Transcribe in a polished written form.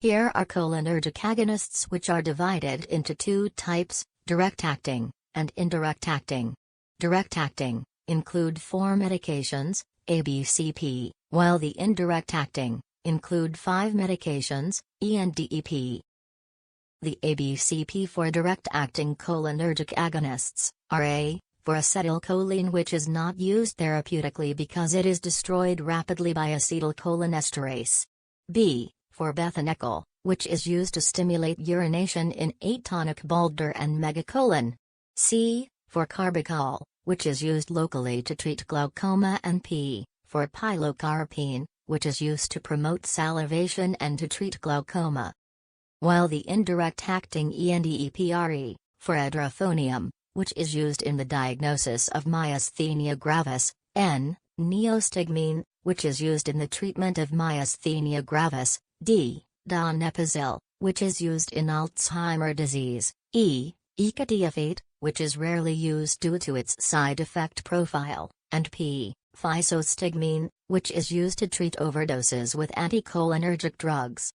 Here are cholinergic agonists, which are divided into two types, direct-acting and indirect-acting. Direct-acting include 4 medications, ABCP, while the indirect-acting include 5 medications, E and DEP. The ABCP for direct-acting cholinergic agonists are A, for acetylcholine, which is not used therapeutically because it is destroyed rapidly by acetylcholinesterase. B, for bethanechol, which is used to stimulate urination in atonic baldr and megacolon. C, for carbachol, which is used locally to treat glaucoma, and P, for pilocarpine, which is used to promote salivation and to treat glaucoma. While the indirect-acting E and DEP are E, for edrophonium, which is used in the diagnosis of myasthenia gravis, N, neostigmine, which is used in the treatment of myasthenia gravis, D, donepezil, which is used in Alzheimer's disease, E, ecotiophate, which is rarely used due to its side effect profile, and P, physostigmine, which is used to treat overdoses with anticholinergic drugs.